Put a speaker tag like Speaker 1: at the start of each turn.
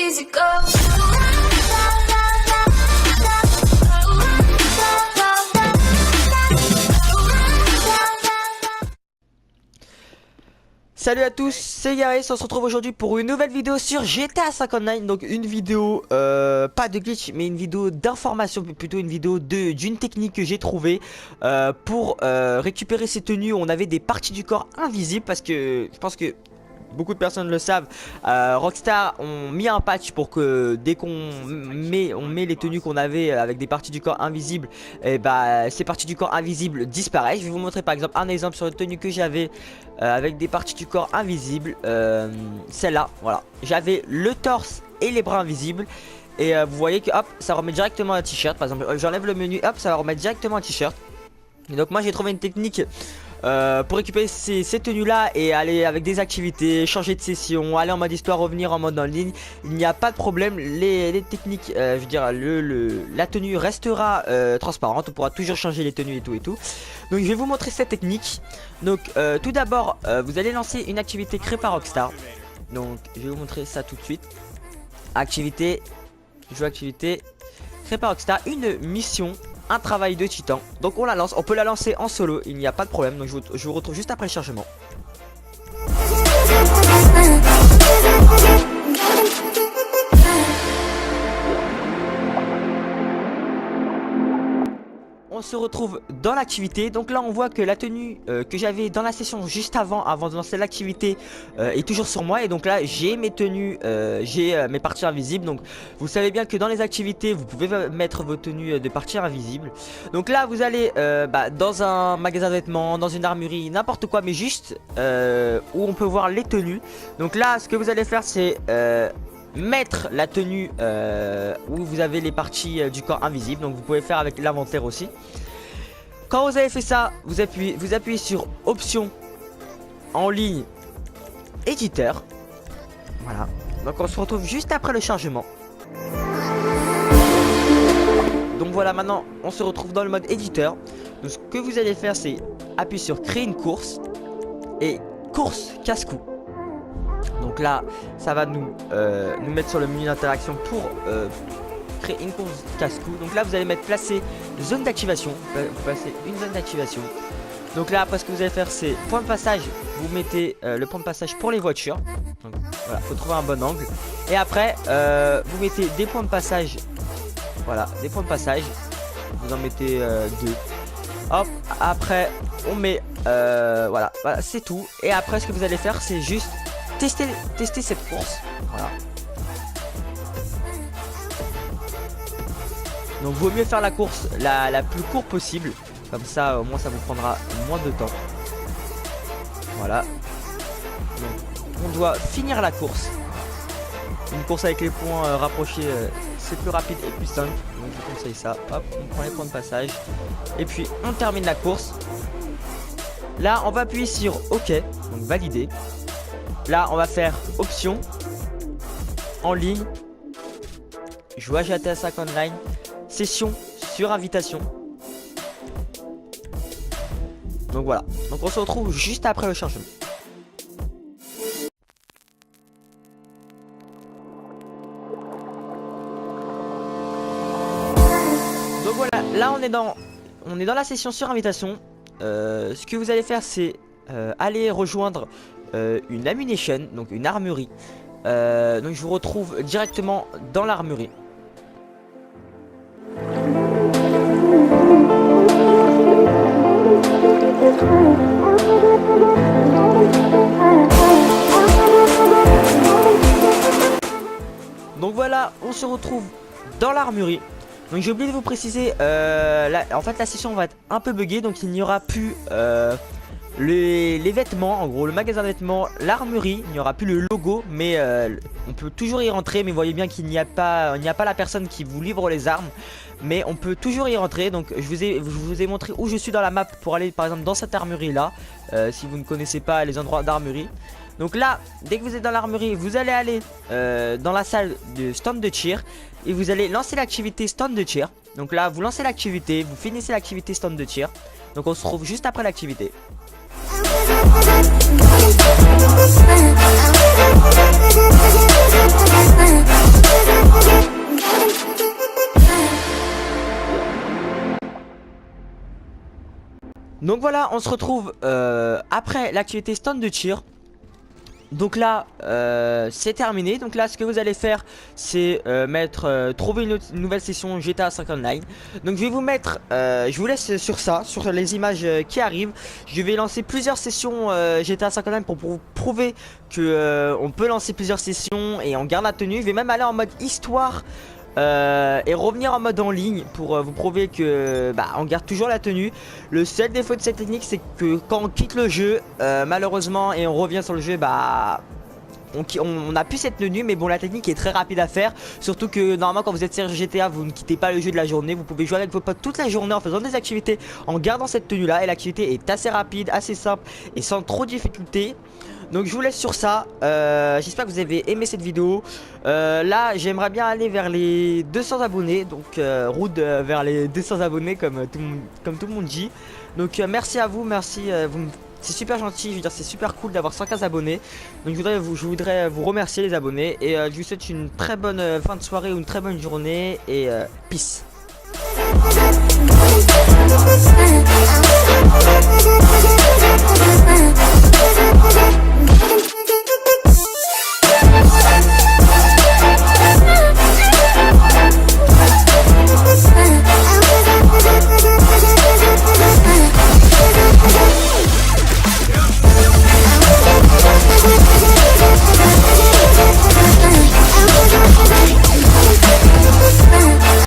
Speaker 1: easy go.
Speaker 2: Salut à tous, c'est Yaris, on se retrouve aujourd'hui pour une nouvelle vidéo sur GTA 59. Donc une vidéo, pas de glitch, mais une vidéo d'information, plutôt une vidéo d'une technique que j'ai trouvée pour récupérer ces tenues. On avait des parties du corps invisibles parce que je pense que beaucoup de personnes le savent, Rockstar ont mis un patch pour que dès qu'on met les tenues qu'on avait avec des parties du corps invisibles, et bah ces parties du corps invisibles disparaissent. Je vais vous montrer par exemple un exemple sur une tenue que j'avais avec des parties du corps invisibles. Celle-là, voilà, j'avais le torse et les bras invisibles. Et vous voyez que hop, ça remet directement un t-shirt. Par exemple, j'enlève le menu, hop, ça va remettre directement un t-shirt. Et donc moi j'ai trouvé une technique pour récupérer ces tenues là et aller avec des activités, changer de session, aller en mode histoire, revenir en mode en ligne. Il n'y a pas de problème, les techniques, je veux dire la tenue restera transparente. On pourra toujours changer les tenues et tout. Donc je vais vous montrer cette technique. Donc tout d'abord vous allez lancer une activité créée par Rockstar. Donc je vais vous montrer ça tout de suite. Activité, jeu activité créée par Rockstar, une mission, un travail de titan. Donc on la lance, on peut la lancer en solo, il n'y a pas de problème. Donc je vous retrouve juste après le chargement. On se retrouve dans l'activité. Donc là on voit que la tenue que j'avais dans la session juste avant de lancer l'activité est toujours sur moi. Et donc là j'ai mes tenues, j'ai mes parties invisibles. Donc vous savez bien que dans les activités vous pouvez mettre vos tenues de parties invisibles. Donc là vous allez dans un magasin de vêtements, dans une armurerie, n'importe quoi, mais juste où on peut voir les tenues. Donc là ce que vous allez faire c'est mettre la tenue où vous avez les parties du corps invisibles. Donc vous pouvez faire avec l'inventaire aussi. Quand vous avez fait ça, vous appuyez sur option en ligne éditeur. Voilà. Donc on se retrouve juste après le chargement. Donc voilà, maintenant on se retrouve dans le mode éditeur. Donc ce que vous allez faire c'est appuyer sur créer une course et course casse-cou. Donc là ça va nous mettre sur le menu d'interaction pour créer une course casse-cou. Donc là vous allez mettre placer zone d'activation. Vous passez une zone d'activation. Donc là après ce que vous allez faire c'est point de passage. Vous mettez le point de passage pour les voitures. Donc voilà, faut trouver un bon angle. Et après vous mettez des points de passage. Voilà, des points de passage. Vous en mettez deux. Hop, après on met voilà c'est tout. Et après ce que vous allez faire c'est juste tester cette course. Voilà. Donc vaut mieux faire la course la plus courte possible. Comme ça au moins ça vous prendra moins de temps. Voilà. Donc on doit finir la course. Une course avec les points rapprochés c'est plus rapide et plus simple. Donc je vous conseille ça. Hop, on prend les points de passage. Et puis on termine la course. Là on va appuyer sur OK. Donc valider. Là on va faire option en ligne, jouer à GTA 5 online, session sur invitation. Donc voilà, donc on se retrouve juste après le chargement. Donc voilà, là on est dans la session sur invitation. Ce que vous allez faire c'est aller rejoindre une ammunition, donc une armurerie. Donc je vous retrouve directement dans l'armurerie. Donc voilà, on se retrouve dans l'armurerie. Donc j'ai oublié de vous préciser, en fait la session va être un peu buggée. Donc il n'y aura plus les vêtements, en gros le magasin de vêtements, l'armurerie, il n'y aura plus le logo, mais on peut toujours y rentrer. Mais vous voyez bien qu'il n'y a pas la personne qui vous livre les armes, mais on peut toujours y rentrer. Donc je vous ai montré où je suis dans la map pour aller par exemple dans cette armurerie là, si vous ne connaissez pas les endroits d'armurerie. Donc là, dès que vous êtes dans l'armurerie, vous allez aller dans la salle de stand de tir et vous allez lancer l'activité stand de tir. Donc là, vous lancez l'activité, vous finissez l'activité stand de tir. Donc on se retrouve juste après l'activité. Donc voilà, on se retrouve après l'activité stand de tir. Donc là c'est terminé. Donc là ce que vous allez faire c'est trouver une nouvelle session GTA 5 Online. Donc je vais vous mettre je vous laisse sur ça, sur les images qui arrivent. Je vais lancer plusieurs sessions GTA 5 Online pour vous prouver que on peut lancer plusieurs sessions et on garde la tenue. Je vais même aller en mode histoire et revenir en mode en ligne pour vous prouver que on garde toujours la tenue. Le seul défaut de cette technique c'est que quand on quitte le jeu malheureusement et on revient sur le jeu on a plus cette tenue, mais bon la technique est très rapide à faire. Surtout que normalement quand vous êtes sur GTA vous ne quittez pas le jeu de la journée. Vous pouvez jouer avec vos potes toute la journée en faisant des activités en gardant cette tenue là. Et l'activité est assez rapide, assez simple et sans trop de difficultés. Donc je vous laisse sur ça, j'espère que vous avez aimé cette vidéo. Là j'aimerais bien aller vers les 200 abonnés. Donc route vers les 200 abonnés comme tout le monde dit. Donc merci à vous, merci, c'est super gentil, je veux dire c'est super cool d'avoir 115 abonnés. Donc je voudrais vous remercier les abonnés. Et je vous souhaite une très bonne fin de soirée ou une très bonne journée. Et peace.